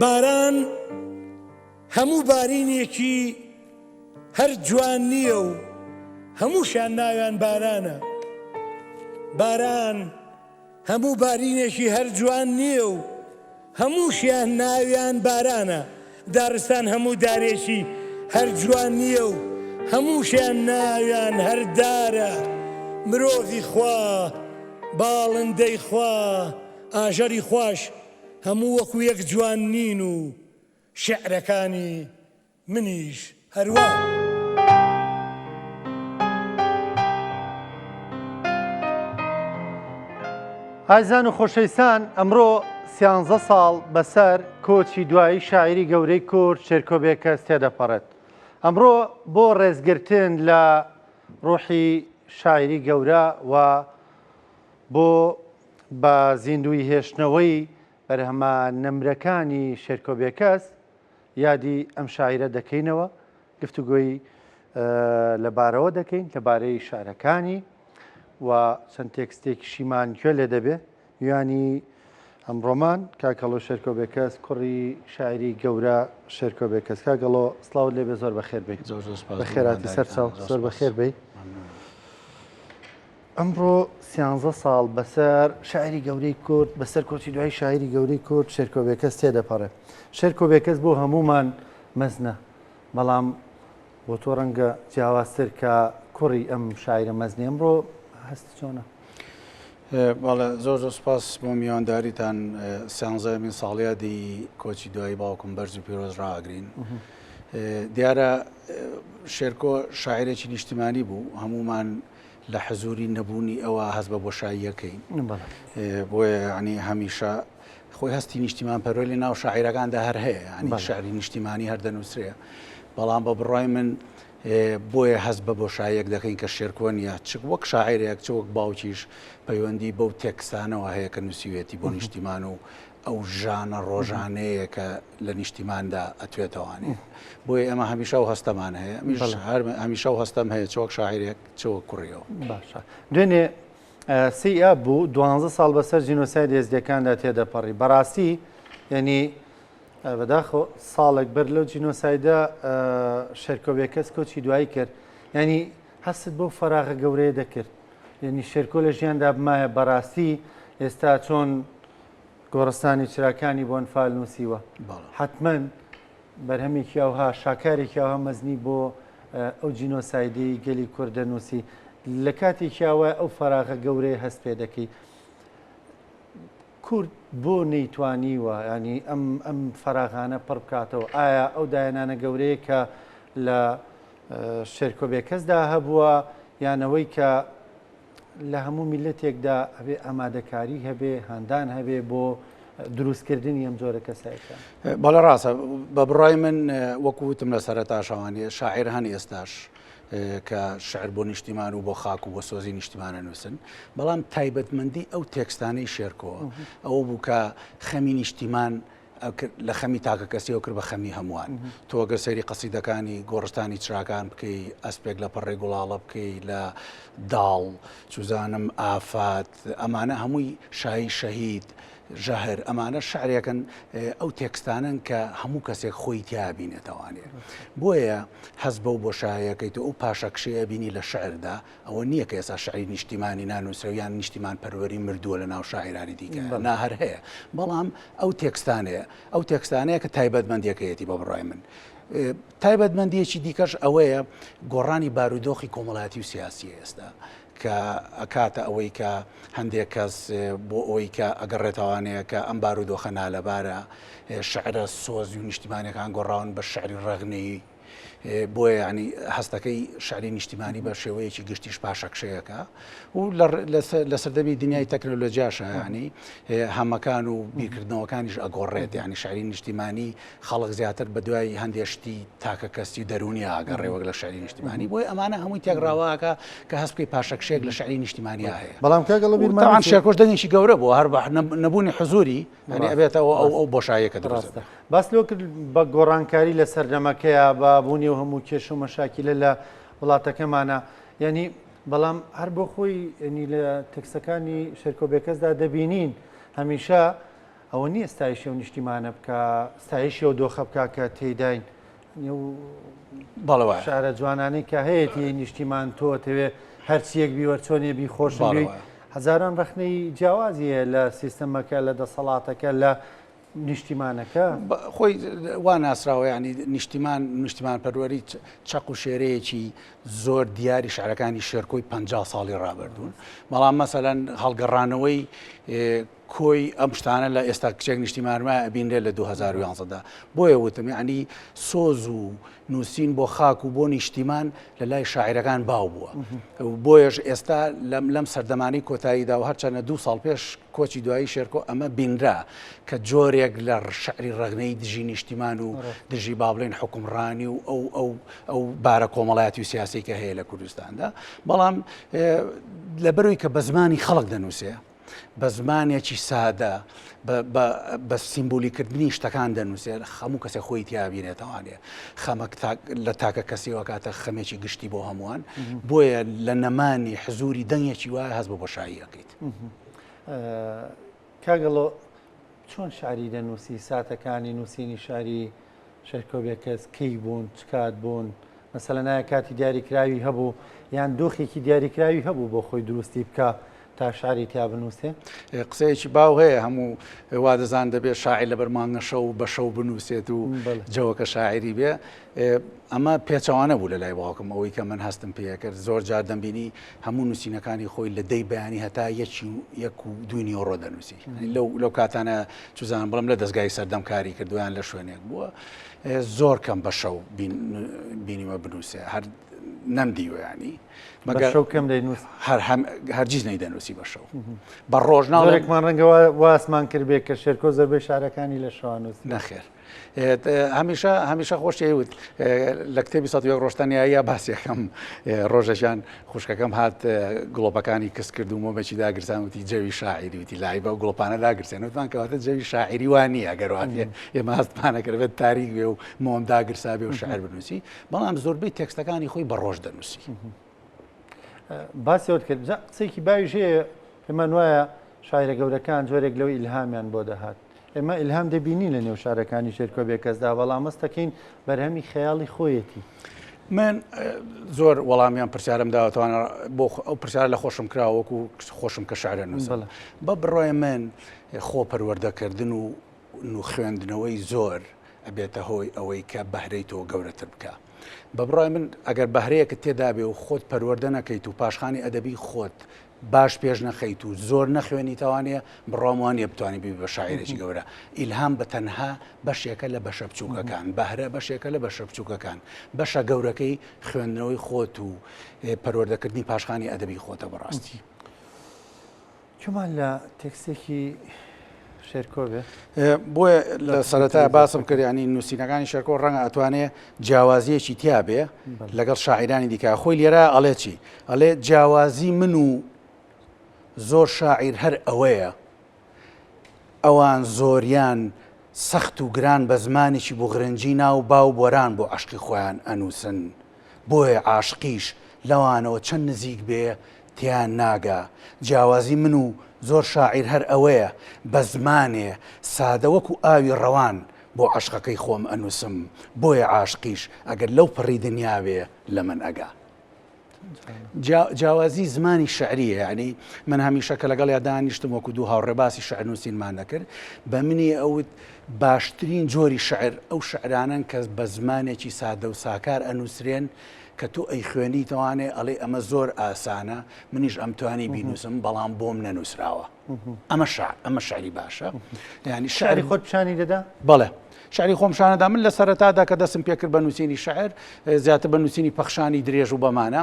باران هەموو بارینێکی هەر جوان نییە و هەمووشیان ناویان بارانە. باران هەموو بارینێکی هەر جوان نییە و هەمووشیان ناویان بارانە. دارستان هەموو دارێکی هەر جوان نییە و هەمووشیان ناویان هەردارە. مرۆڤی خوا، باڵندەی خوا، ئاژەری خوش هەموو وەکو یەک جوان نین و شێعرەکانی منیش هەروە. ئازان و خۆشەویستان، ئەمڕۆ 13 ساڵ بەسەر کۆچی دوایی شاعری گەورەی کورد شێرکۆبێکەس تێدەپەڕێت. ئەمڕۆ بۆ ڕێزگرتن لە ڕۆحی شاعری گەورە و بۆ بە زیندوی هێشتنەوەی بەرهەمە نەمرەکانی شێرکۆبێکەس یادی ئەم شاعرە دەکەینەوە، گفتوگۆی لەبارەوە دەکەین لەبارەی شعرەکانی و چەند تێکستێکیشیمان گوێ لێ دەبێ. یوانی ئەمڕۆمان کاکەڵۆ شێرکۆبێکەس کوڕی شاعری گەورە شێرکۆبێکەس. کاگەڵۆ سڵاو لێبێ، زۆر بەخێر بێ. بەخێراتی سەرچاو، زۆر بەخێر بێ. ئەمڕۆ 13 ساڵ بەسەر شاعری گەورەی کورد، بەسەر کۆچی دوای شاعری گەورەی کورد شێرکۆبێکەس تێدەپەڕێ. شێرکۆبێکەس بۆ هەمومان مەزنە، بەڵام بۆ تۆ ڕەنگە جیاوازتر کە کوڕی ئەم شاعرە مەزنی. ئەمڕۆ هەست چۆنە؟ بەڵێ زۆر زۆر سپاس بۆ میوانداریتان. 13مین ساڵیادی کۆچی دوایی باوکم بەرز و پیرۆز ڕاگرین. دیارە شێرکۆ شاعرێکی نیشتیمانی بوو، هەمومان لە حەزوری نەبوونی ئەوە هەست بە بۆشاییەکەین. بۆیە ینی هەمیشە خۆی هەستی نیشتیمان پەروەری ناو شاعیرەکاندا هەر هەیە، ینی شعری نیشتیمانی هەر دەنووسرێ. بەڵام بە بڕای من بۆیە هەست بە بۆشاییەک دەکەین کە شێرکۆ نیە، چ وەک شاعیرێک چ وەک باوکیش پەیوەندی بەو تێکستانەوە هەیە کە نووسیوێتی بۆ نیشتیمان و ئەو ژانە ڕۆژانەیە کە لە نیشتیماندا ئەتوێتەوانێ. بۆیە ئەمە هەمیشە و هەستەمان هەیە، هەمیشە و هەستەم هەیە چ وەک شاعیرێک چ وەک کوڕیەوە. باشە. دوێنێ سیئە بوو 12 ساڵ بەسەر جینۆساید هێزدەکاندا تێدەپەڕی. بەڕاستی یعنی بەداخۆ ساڵێک بەر لەو جینۆسایدە شێرکۆبێکەس کۆچی دوایی کرد. ینی هەست بۆ فەراغە گەورەیە دەکرد، یعنی شێرکۆ لە ژیاندا بمایە. بەڕاستی ئێستا چۆن گۆڕستانی چراکانی بۆ ئەنفال نووسیوە، حتمما بەرهەمێکی ئەوها شاکارێکی ئەوها مەزنی بۆ ئەو جینۆسایدی گەلی کوردە نووسی. لە کاتێکی ئەوە ئەو فەراغە گەورەیە هەست پێ دەکەی. کورد بۆ نەیتوانیوە ینی ئەم فەراغانە پڕ بکاتەوە؟ ئایا ئەو داهێنانە گەورەیە کە لە شێرکۆبێکەسدا هەبووە، یانەوەی کە لە هەموو میلەتێکدا ئەبێ ئامادەکاری هەبێ، هەندان هەبێ بۆ دروستکردنی ئەم جۆرە کەسایەکان؟ بەڵێ ڕاستە. بە بڕای من وەکوتم لە سەرەتاشەوانی شاعیر هەن ئێستاش کە شعر بۆ نیشتیمان و بۆ خاک و بۆ سۆزی نیشتیمانە نووسن، بەڵام تایبەتمەندی ئەو تێکستانەی شێرکۆ ئەوە بوو کە خەمی نیشتیمان لە خەمی تاکە کەسیەوە کرد بە خەمی هەمووان. تۆ ئەگەر سەیری قەسیدەکانی گۆڕستانی چراکان بکەی، ئەسپێک لە پەڕێ گوڵاڵە بکەی، لە داڵ چوزانم ئافات، ئەمانە هەمووی شایی شەهید ژەهر، ئەمانە شعرێکن ئەو تێکستانن کە هەموو کەسێک خۆی تیابینێتەوانێ. بۆیە هەست بەو بۆشاییەکەیت و ئەو پاشەکشەیە بینی لە شعردا. ئەوە نییە کە ئێستا شعری نیشتیمانی نانووسراویان نیشتیمان پەروەری مردووە لە ناو شاعرانی دیکە، نا هەر هەیە. بەڵام ئەو تێکستانەیە کە تایبەتمەندیەکەیەتی بە بڕای من. تایبەتمەندیەکی دیکەش ئەوەیە گۆڕانی بارودۆخی کۆمەڵایەتی و سیاسیە ئێستا کە ئەکاتە ئەوەی کە هەندێک کەس بۆ ئەوەی کە ئەگەڕێتەوانەیە کە ئەم بارودۆخە نالەبارە شعرە سۆزی و نیشتیمانەکان گۆڕاون بە شعری ڕەغنەی. بۆیە ینی هەستەکەی شعری نیشتیمانی بە شێوەیەکی گشتیش پاشەکشەیەەکە و لە سەردەمی دنیای تەکنۆلۆژیاشە، ینی هەمەکان و بیرکردنەوەکانیش ئەگۆڕێت. ینی شعری نیشتیمانی خەڵک زیاتر بە دوای هەندێشتی تاکە کەسی دەرونی ئاگەڕێوەک لە شعری نیشتیمانی. بۆی ئەمانە هەمووی تێکراواکە کە هەست بکەی پاشەکشەیەک لە شعری نیشتیمانی هەیە. بەڵام کاگەڵۆ بیرمان شێرکۆش دەنگێکی گەورە بۆ هەر نەبوونی حزوری، ینی ئەبێتەوە ئەو بۆشاییەکە دەڕاستە. باس لۆ کرد بە گۆڕانکاری لە سەردەمەکەیە بە بوونی و هەموو کێش و مەشاکیلە لە وڵاتەکەمانە. ینی بەڵام هەر بۆ خۆی ینی لە تێکسەکانی شێرکۆبێکەسدا دەبینین هەمیشە ئەوە نییە ستایشی و نیشتیمانە بکە ستایشی و دۆخە بکە کە تێداین بەڵەوە شارە جوانانەی کە هەیەی نیشتیمان تۆ تەوێ هەرچیەک بیوە چۆنێ بی خۆشەوی هەزاران ڕخنەی جیاوازیە لە سیستەمەکە لە دەسەڵاتەکە لە نیشتیمانەکە خۆی وا ناسراوە ینی نیشتیمان پەروەری چەق و شێرەیەکی زۆر دیاری شعرەکانی شێرکۆی 50 ساڵی ڕابردوون بەڵام مەسەلەن هەڵگەڕانەوەی کۆی ئەم شتانە لە ئێستا کچێک نیشتیمانمە ئەبینرێ لە 2011دا بۆیە وتم ینی سۆز و نووسین بۆ خاک و بۆ نیشتیمان لە لای شاعیرەکان باو بووە بۆیەش ئێستا لەم سەردەمانی کۆتاییدا و هەرچەنە 2 ساڵ پێش کۆچی دوایی شێرکۆ ئەمە بینرا کە جۆرێک لە شعری ڕغنەی دژی نیشتیمان و دژی با بڵێن حکومڕانی و ئەو بارە کۆمەڵایەتی و سیاسی کە هەیە لە کوردستاندا بەڵام لەبەرەوەی کە بە زمانی خەڵک دەنووسێ بە زمانێکی سادە بە سیمبولیکردنی شتەکان دەنووسێت هەموو کەسێک خۆی تیابینێتەوانێ خەمە لە تاکە کەسیەوە کاتە خەمێکی گشتی بۆ هەمووان بۆیە لە نەمانی حزوری دەنگێکی وایە هەست بە بۆشاییەکەیت کاگەڵۆ چۆن شاری دەنووسی ساتەکانی نووسینی شاری شەرکۆبێکەس کەی بوون چکات بوون مەسەلەن نایە کاتی دیاریکراوی هەبوو یان دۆخێکی دیاریکراوی هەبوو بۆ خۆی دروستی بکە تا شاری تیا بنووسێ قسەیەکی باو هەیە هەموو وا دەزان دەبێت شاعیر لە بەرمانگە شەو بە شەو بنووسێت و جەوەکە شاعری بێ ئەمە پێچەوانە بوو لە لای باوکم ئەوەی کە من هەستم پێکرد زۆر جار دەمبینی هەموو نووسینەکانی خۆی لە دەی بەیانی هەتا یەک و دوی نیۆڕۆ دەنووسی لەو کاتانە چزان بڵم لە دەستگای سەردەم کاری کردویان لە شوێنێک بووە زۆر کەم بە شەو بینیمە بنووسێ هەر نەمدیوە ینی شەو کەم دەینووس هەرگیز نەیدەنووسی بە شەو بە ڕۆژناڵێکمان ڕەنگە واسمان کرد بێت کە شێرکۆ زەربەی شارەکانی لە شەوانووس نەخێر هەمیشە خۆشی وت لە کتێبی ١ ڕۆژتانیایە باسیەکەم ڕۆژەژان خوشکەکەم هات گڵۆپەکانی کەس کرد و مۆمەکی داگرسان وتی جەوی شاعری وتی لای بە گڵۆپانە داگرسێن وتمان کەواتە جەوی شاعری وانی ئەگەرواتێ ئێمە هەستمانەکردبێت تاریک بێ و مۆم داگرسا بێ و شاعر بنووسی بەڵام زۆربەی تێکستەکانی خۆی بە ڕۆژ دەنووسی باسیەوت کرد قسەیەکی باویش هەیە پێمان وایە شاعرە گەورەکان جۆرێک لەوەی ئیلهامیان بۆ دەهات ئێمە ئیلهام دەبینی لە نێو شارەکانی شێرکۆ بێکەسدا بەڵام مەستەکەین بەرهەمی خەیاڵی خۆیەتی من زۆر وەڵامیان پرسیارم داوەتوانە بۆ ئەو پرسیار لە خۆشم کراوەکو خۆشم کە شعرە نووسم بە بڕۆی من خۆ پەروەردەکردن و خوێندنەوەی زۆر ئەبێتە هۆی ئەوەی کە بەهرەی تۆ گەورەتر بکە بە بڕای من ئەگەر بەهرەیەکت تێدا بێ و خۆت پەروەردە نەکەیت و پاشخانی ئەدەبی خۆت باش پێش نەخەیت و زۆر نەخوێنی تاوانێ بڕۆمانیە بتوانانی بی بە شاعرێکی گەورە ئیلهام بە تەنها بەشێکە لە بەشە بچووکەکان بەهرە بەشێکە لە بەشە بچووکەکان بەشە گەورەکەی خوێندنەوەی خۆت و پەروەردەکردنی پاشخانی ئەدەبی خۆتە بەڕاستی چۆمان لە تێکستێکی شێرکۆ بێ بۆیە لە سەرەتا باسم کردیانی نووسینەکانی شێرکۆ ڕەنگە ئەتوانێ جیاوازیەکی تیا بێ لەگەڵ شاعیرانی دیکە خۆی لێرە ئەڵێ چی ئەڵێ جیاوازی من و زۆر شاعیر هەر ئەوەیە ئەوان زۆریان سەخت و گران بە زمانێکی بۆ غرنجی ناو باو بۆران بۆ عاشقی خۆیان ئەنووسن بۆیە عاشقیش لەوانەوە چەند نزیک بێ تیان ناگا جیاوازی من و زۆر شاعیر هەر ئەوەیە بە زمانێ سادەوەک و ئاوی ڕەوان بۆ عاشقەکەی خۆم ئەنووسم بۆیە عاشقیش ئەگەر لەو پڕی دنیاوێ لە من ئەگا جیاوازی زمانی شعریە ینی من هەمیشە کە لەگەڵ دانیشتم وەکو دوو هاوڕێباسی شعر نووسینمان دەکرد بە منی ئەوت باشترین جۆری شعر ئەو شعرانن کە بە زمانێکی سادە و ساکار ئەنووسرێن کە تۆ ئەی خوێنی توانێ ئەڵێ ئەمە زۆر ئاسانە منیش ئەمتوانی بینووسم بەڵام بۆم نەنووسراوە ئەمە شعری باشە ینی شعری خۆت پیشانی دەدا بەڵێ شعری خۆم شانەدا من لە سەرەتادا کە دەستم پێکرد بە نووسینی شعر زیاتر بە نووسینی پەخشانی درێژ و بەمانە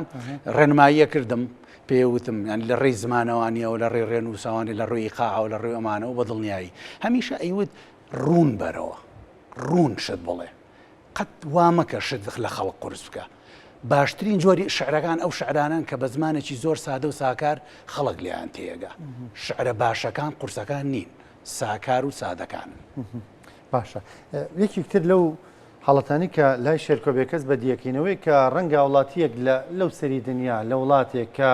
ڕێنماییە کردم پێوتم ینی لە ڕێی زمانەوانیەوە لە ڕێ ڕێنووسەوانی لە ڕووی قاعەوە لە ڕێی ئەمانەوە بە دڵنیایی هەمیشە ئەیوت ڕوون بەرەوە ڕوون شت بڵێ قەت وامەکە شت لە خەڵق قورس بکە باشترین جۆری شعرەکان ئەو شعرانن کە بە زمانێکی زۆر سادە و ساکار خەڵک لیان تێگا شعرە باشەکان قورسەکان نین ساکار و سادەکانن باشە یەکی تر لەو حاڵەتانی کە لای شێرکۆ بێکەس بە دیەکەینەوەی کە ڕەنگە وڵاتیەک لەو سەری دنیا لە وڵاتێک کە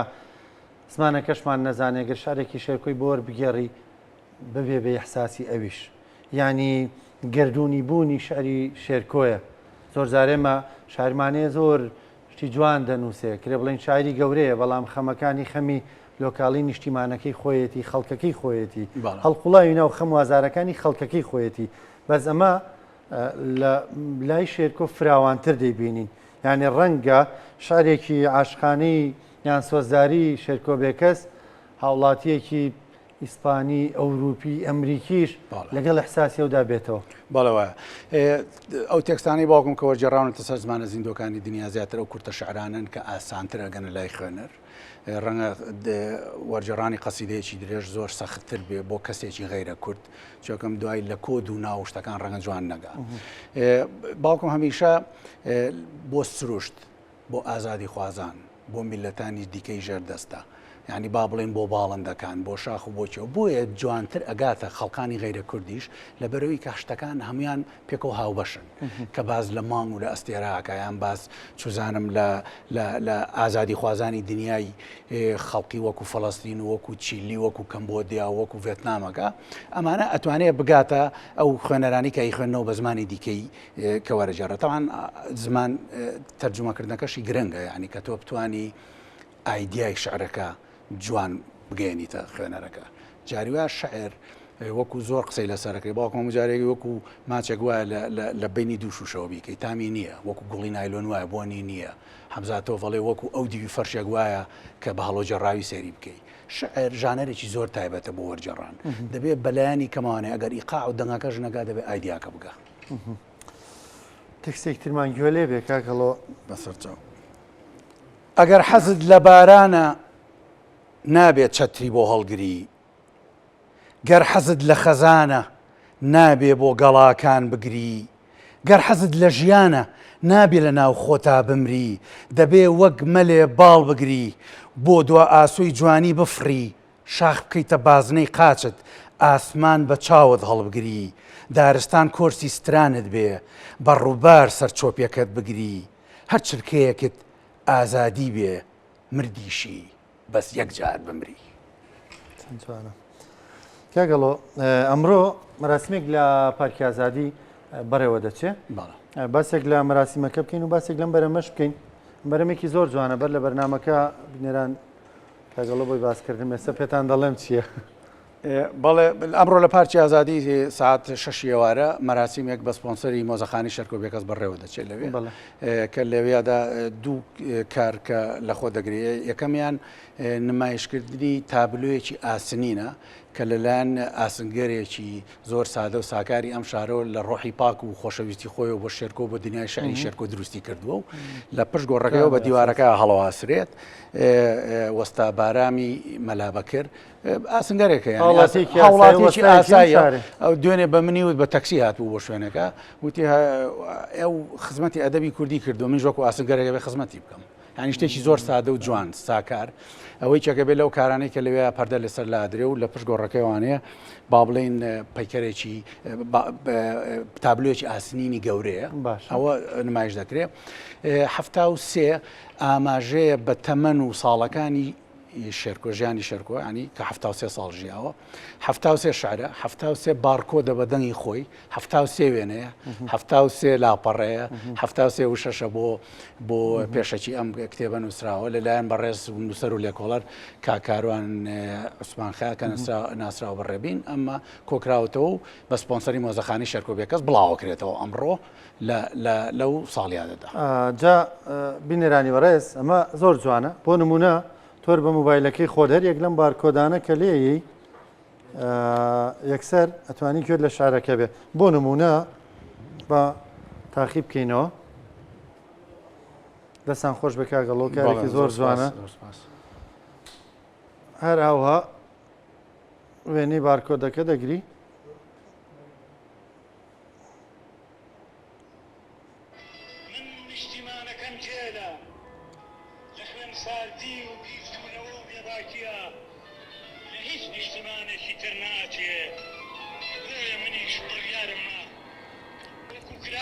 زمانە کەشمان نەزانێ گەر شارێکی شێرکۆی بۆ وەربگێڕی ببێ بە ئیحساسی ئەویش ینی گردردونی بوونی شعری شێرکۆیە زۆر جارێمە شارمانەیە زۆر شتی جوان دەنووسێ کرێ بڵین شاعری گەورەیە بەڵام خەمەکانی خەمی لۆکاڵی نیشتیمانەکەی خۆیەتی خەڵکەکەی خۆیەتی هەڵقوڵاوی ناو خەم وازارەکانی خەڵکەکەی خۆیەتی بەس ئەمە لە لای شێرکۆ فراوانتر دەیبینین یعنی ڕەنگە شارێکی عاشقانەی یان سۆزداری شێرکۆ بێکەس هاوڵاتیەکی ئیسپانی ئەوروپی ئەمریکیش لەگەڵ احساسی ئەودا بێتەوە بەڵەوە ئەو تێکستانی باوکم کە وەرجێڕاونەتە سەر زمانە زیندۆکانی دنیا زیاتر ئەو کورتە شعرانن کە ئاسانتر ئەگەنە لای خوێنەر ڕەنگە وەرجێڕانی قەسیدەیەکی درێژ زۆر سەختتر بێ بۆ کەسێکی غەیرە کورد چۆکەم دوای لە کۆد و ناو شتەکان ڕەنگە جوان نەگا باوکم هەمیشە بۆ سروشت بۆ ئازادی خوازان بۆ میلەتانی دیکەی ژێردەستە یعنی با بڵێن بۆ باڵندەکان بۆ شاخ و بۆچەوە بۆیە جوانتر ئەگاتە خەڵکانی غەیرە کوردیش لە بەرەوەی کە شتەکان هەمویان پێکەوە هاوبەشن کە باز لە مانگ و لە ئەستێراکە یان باز چوزانم لە ئازادی خوازانی دنیای خەڵکی وەکو فەڵەستین و وەکو چیلی وەکو کەمبۆدیا وەکو ڤێتنامەکە ئەمانە ئەتوانێت بگاتە ئەو خوێنەرانی کە خوێنەوە بە زمانی دیکەی کە وەرەجێڕێت تەوان زمان تەرجمەکردنەکەشی گرنگە یعنی کە تۆ بتوانی ئایدیای شعرەکە جوان بگەێنیتە خوێنەرەکە جاری وایە شعر وەکو زۆر قسەی لەسەرەکەی باوکم جارێکی وەکو ماچێک وایە لە بینی دوو شوشەوە بیکەی تامی نییە وەکو گوڵی نایلۆن وایە بۆنی نییە حەمزاتەوە فەڵێ وەکو ئەو دیوی فەرشێک وایە کە بە هەڵۆجێڕاوی سێری بکەی شعر ژانەرێکی زۆر تایبەتە بۆ وەرجێڕان دەبێت بەلایانی کەمانێ ئەگەر ئیقاع و دەنگەکەش نەگا دەبێت ئایدیاکە بگە تەکسێک ترمان گوێ لێ بێ کاکەڵۆ بەسەرچاو ئەگەر حەزت لە بارانە نابێت چەتری بۆ هەڵگری گەر حەزت لە خەزانە نابێ بۆ گەڵاکان بگری گەر حەزت لە ژیانە نابێ لە ناو خۆتا بمری دەبێ وەک مەلێ باڵ بگری بۆ دوا ئاسوی جوانی بفڕی شاخ بکەیتە بازنەی قاچت ئاسمان بە چاوت هەڵبگری دارستان کۆرسی سترانت بێ بەڕووبار سەر چۆپیەکەت بگری هەر چرکەیەکت ئازادی بێ مردیشی بەس یەک جار بمری کاگەڵۆ ئەمڕۆ مەراسمێک لە پارکی ئازادی بەڕێوە دەچێت باسێک لە مەراسیمەکە بکەین و باسێک لەم بەرەمەش بکەین بەرەمێکی زۆر جوانە بەر لە بەرنمەکە بنێران کاگەڵۆ بۆی باسکردن ئێستا پێتان دەڵێم چییە بەڵێ ئەمڕۆ لە پارکی ئازادی ساعت 6 ئێوارە مەراسیمێک بە سپۆنسەری مۆزەخانی شەرکۆ بێکەس بەڕێوە دەچێت لەوێ کە لەوێدا دوو کار کە لەخۆ دەگرێت یەکەمیان نمایشکردنی تابلوویەکی ئاسنینە کە لەلایەن ئاسنگەرێکی زۆر سادە و ساکاری ئەم شارەوە لە ڕۆحی پاک و خۆشەویستی خۆی بۆ شێرکۆ بۆ دنیای شعری شێرکۆ دروستی کردووە و لە پشت گۆڕەکەیەوە بە دیوارەکە هەڵەواسرێت وەستا بارامی مەلابەکر ئاسنگەرێکە هاوڵاتێکی ئاساییە ئەو دوێنێ بە منی و بە تەکسی هاتبوو بۆ شوێنەکە وتی ئەو خزمەتی ئەدەبی کوردی کردو من ژۆک و ئاسنگەرێکە بێ خزمەتی بکەم یعنی شتێکی زۆر سادە و جوان ساکار ئەوەی چەکە بێت لەو کارانەی کە لەوێ پەردە لەسەر لادرێ و لە پشت گۆڕەکەوانەیە با بڵێن پەیکەرێکی تابلوێکی ئاسنینی گەورەیە ئەوە نمایش دەکرێت 73 ئاماژەیە بە تەمەن و ساڵەکانی شێرکۆ ژیانی شێرکۆ ینی کە 73 ساڵ ژیاوە 73 شعرە 73 بارکۆدە بە دەنگی خۆی 73 وێنەیە 73 لاپەڕەیە 73 وشەشە بۆ پێشەکی ئەم کتێبە نووسراوە لەلایەن بەڕێز نووسەر و لێکۆڵەر کاکاروان عوسمانخا کە ناسراوە بەڕێبین ئەمە کۆکراوەتەوە و بە سپۆنسەری مۆزەخانی شێرکۆ بێکەس بڵاوکرێتەوە ئەمڕۆ لەو ساڵیادەدا جا بینێرانی بەڕێز ئەمە زۆر جوانە بۆ نمونە تۆر بە مۆبایلەکەی خۆ دەر یەک لەم بارکۆدانە کە لێیی یەکسەر ئەتوانی کوێت لە شارەکە بێ بۆ نمونە بە تاقی بکەینەوە دەستان خۆش بە کاگەڵۆ کارێکی زۆر جوانە هەر ئاوها وێنەی بارکۆدەکە دەگری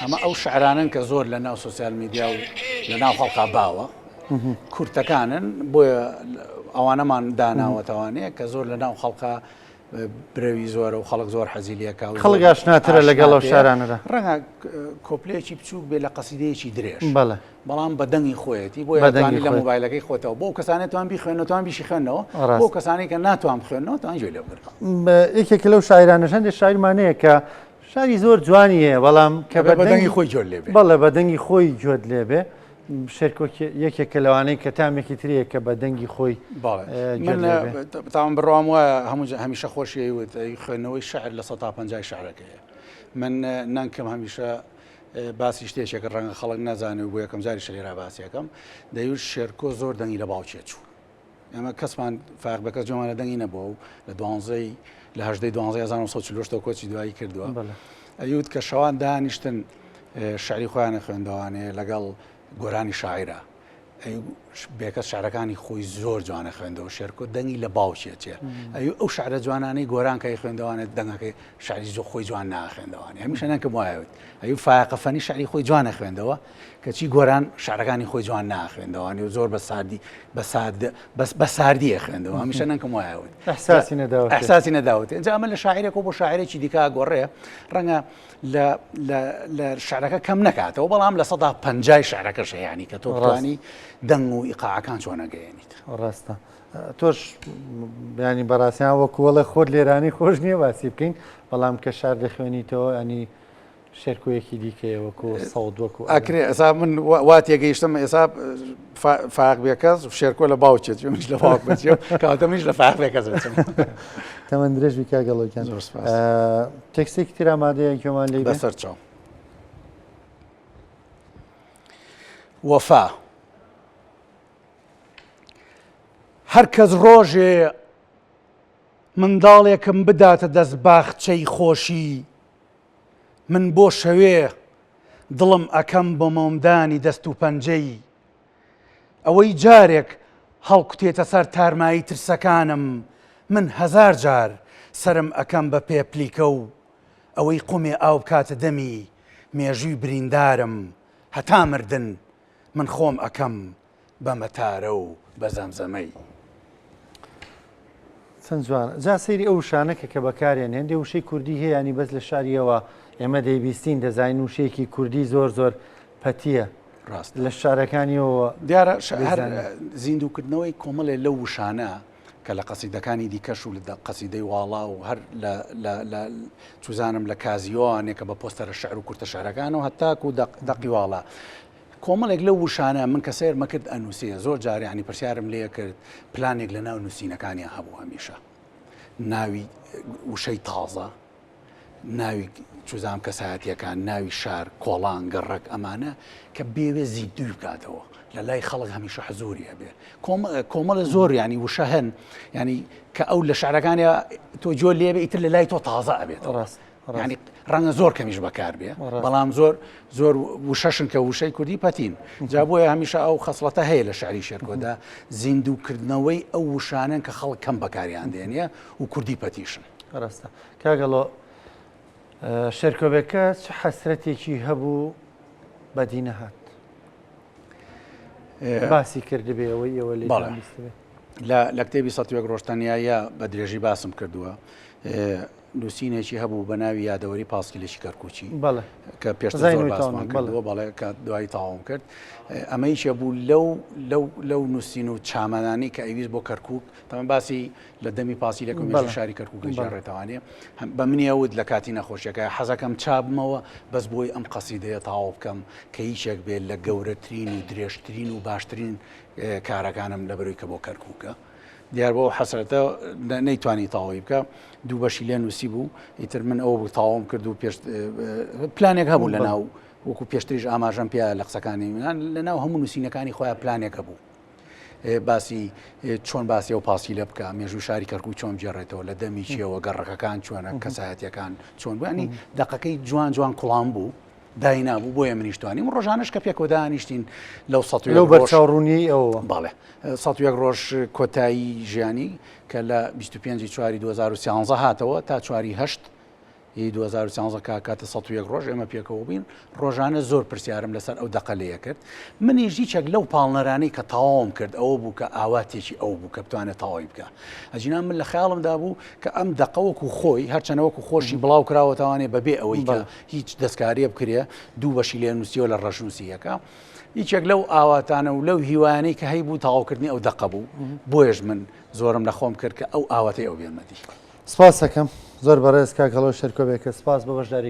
ئەمە ئەو شعرانن کە زۆر لە ناو سوسیال میدیا و لە ناو خەڵقا باوە کورتەکانن بۆیە ئەوانەمان داناوەتەوانەیە کە زۆر لە ناو خەڵقا برەوی زۆرە و خەڵک زۆر حەزیلیەکە خەڵک ئاشناترە لەگەڵ ئەو شارانەدا ڕەنگە کۆپلەیەکی بچووک بێ لە قەسیدەیەکی درێژ بەڵێ بەڵام بە دەنگی خۆیەتی بۆ یاتوانی لە مۆبایلەکەی خۆتەوە بۆ کەسانێت توان بیخوێنەوەتوان بیشی خوێنەوە بۆ کەسانی کە ناتوان بخوێنەوە توان گوێ لێ بگرن. یەکێک لەو شاعرانەشەن شاعیرمانەیە کە شاری زۆر جوانی هەیە بەڵام کە بە دەنگی خۆی جۆر لێبێ بەڵێ بە دەنگی خۆی جۆت لێبێ شێرکۆ یەکێکە لەوانەیە کە تامێکی ترەیە کە بە دەنگی خۆی تاوان بڕام وایە هەمیشە خۆشیوت خوێنەوەی شعر لە 150 شعرەکەیە من نانکەم هەمیشە باسی شتێکێکە ڕەنگە خەڵک نازانێت بۆ یەکەم جاری شەێرا باسیەکەم دەیوت شێرکۆ زۆر دەنگی لە باوچێ چوو ئێمە کەسمان فاق بە کەس جۆمانە دەنگی نەبووە و لە 12 لە 1940 کۆچی دوایی کردووە ئەیوت کە شەوان دانیشتن شعری خۆیانە خوێندەوانێ لەگەڵ گۆرانی شاعرە بێکە شعرەکانی خۆی زۆر جوانە خوێندەوە شێرکۆ دەنگی لە باوچێتێ ئەو شعرە جوانانەی گۆرانکەی خوێندەوانێت دەنگەکەی شعری زۆر خۆی جوان ناخوێندەوانی هەمیشە نەکەم وایەوت ئەو فایقەفەنی شعری خۆی جوانە خوێندەوە کەچی گۆران شعرەکانی خۆی جوان ناخوێندەوانی و زۆر بە ساردیە خوێندەوە هەمیشە نەکەم وایەوت ئەحساسی نەداوت اینجا ئەمە لە شاعرێک و بۆ شاعرێکی دیکە گۆڕێ ڕەنگە لە شعرەکە کەم نکاتەوە بەڵام لە 150 شعرەکەش ینی کە تۆ بتوانی دەنگ و ئیقاعەکان چۆن نەگەیەنیت ڕاستە تۆش ینی بەڕاستیان وەکووەڵە خۆت لێرانی خۆش نییە باسی بکەین بەڵام کە شار دەخوێنیتەوە ینی شێرکۆیەکی دیکەیە وەکو سەود وەکو ئەکرێ ئەسا من وا تێگەیشتم ئێسا فاق بێکەس شێرکۆ لە باوچێت منش لە باوک بچێت کەواتە منش لە فاق بێکەس بچم تەمەند درێژی کاگەڵۆکیان تێکستێکی تر ئامادەیە گوێمان لێ بەسەر چاو وەفا هەر کەس ڕۆژێ منداڵێکم بداتە دەست باخچەی خۆشی من بۆ شەوێ دڵم ئەکەم بۆ مۆمدانی دەست و پەنجەی ئەوەی جارێک هەڵکوتێتە سەر تارمایی ترسەکانم من 1000 جار سرم ئەکەم بە پێپلیکە و ئەوەی قومێ ئاو بکاتە دەمی مێژووی بریندارم هەتا مردن من خۆم ئەکەم بە مەتارە و بە زەمزەمەی. چەند جوانە جا سەیری ئەو شانەکە کە بەکارێن هێندێ وشەی کوردی هەیە ینی بەس لە شاریەوە ئێمە دەیبیستین دەزانین وشەیەکی کوردی زۆر زۆر پەتیە ڕاست لە شارەکانیەوە دیارە هەر زیندووکردنەوەی کۆمەڵێ لەو وشانە کە لە قەسیدەکانی دیکەش و لە قەسیدەی واڵا و هەر لە چوزانم لە کازیۆوانێکە بە پۆستەرە شعر و کورتە شارەکانەوە هەتاک و دەقی واڵا کۆمەڵێک لەو وشانە من کە سیر مەکرد ئەنووسێ زۆر جاریانی پرسیارم لێ کرد پلانێک لە ناو نووسینەکانیان هەبوو هەمیشە ناوی وشەی تازە ناوی چوزام کەسایەتیەکان ناوی شار کۆڵان گەڕک ئەمانە کە بێوێ زیدوی بکاتەوە لە لای خەڵک هەمیشە حزوریە بێ کۆمەڵە زۆر ینی وشە هەن ینی کە ئەو لە شارەکانە تۆ جۆ لێبێ ئیتر لە لای تۆ تازە ئەبێت ڕاست ینی ڕەنگە زۆر کەمیش بەکار بێ بەڵام زۆر وشەشن کە وشەی کوردی پەتین جا بۆیە هەمیشە ئەو خەسڵەتە هەیە لە شعری شێرکۆدا زیندووکردنەوەی ئەو وشانن کە خەڵک کەم بەکاریان دێنێ و کوردی پەتیشن. ڕاستە کاگەڵۆ شێرکۆبێکە چ حەسرەتێکی هەبوو بەدی نەهات باسی کردبێ ئەوەی ئێوە لێ لە کتێبی 100 ڕۆژتەنیایە بە درێژی باسم کردووە نووسینێکی هەبوو بە ناوی یادەوەری پاسکیلێکی کەرکوچی کە پێشتر زۆر باسمان کردووە بەڵێ کە دوایی تاوام کرد ئەمەیشە بوو لەو نووسین و چامەدانی کە ئەویست بۆ کەرکووک تەمەن باسی لە دەمی پاسیلێک و مێژووی شاری کەرکووک لەژێڕێتەوانێ بە منیەوت لە کاتی نەخۆشیەکە حەزەکەم چابمەوە بەس بۆی ئەم قەسیدەیە تاوا بکەم کە هیچێک بێت لە گەورەترین و درێژترین و باشترین کارەکانم لەبەرەوەی کە بۆ کەرکووکە دیار بۆ حەسرەتە نەیتوانی تاوای بکە دوو بەشی لێ نووسی بوو ئیتر من ئەوە تاوام کرد و پلانێک هەبوو لە ناو وەکو پێشتریش ئاماژەم پێ لە قسەکانی منان لە ناو هەموو نووسینەکانی خۆیان پلانێکە بوو باسی چۆن باسی ئەو پاسیلە بکە مێژووی شاری کەرکووک چۆن بجێڕێتەوە لە دەمی چیەوە گەڕەکەکان چۆنە کەسایەتیەکان چۆن بووانی دەقەکەی جوان جوان کوڵام بوو داینابوو بۆیە منیشتوانی من ڕۆژانش کە پێکۆ دانیشتین لەو بەرچاوڕوونی ئەوە باڵێ 100 ڕۆژ کۆتایی ژیانی کە لە 25 چواری 2013 هاتەوە تا چواری هەشت 2013 کاتە 101 ڕۆژ ئێمە پێکەوە بین ڕۆژانە زۆر پرسیارم لەسەر ئەو دەقەلەیە کرد منیش هیچێک لەو پاڵنەرانی کە تەواوم کرد ئەوە بوو کە ئاواتێکی ئەو بوو کە بتوانێت تەواوی بکە ئەجینا من لە خەیاڵمدا بوو کە ئەم دەقەوەکو خۆی هەرچەنەوەکو خۆشی بڵاو کراوەتەوانێ بەبێ ئەوەی کە هیچ دەستکاریە بکرێ دوو بەشی لێ نووسیەوە لە ڕەشنووسیەکە هیچێک لەو ئاواتانە و لەو هیوانەی کە هەی بوو تەواوکردنی ئەو دەقە بوو بۆیش من زۆرم لە خۆم کرد کە ئەو ئاواتەی ئەو بێنمەدی سپاس دەکەم زۆر بەڕێز کاکەڵۆ شەرکۆبێکە سپاس بە بەشداری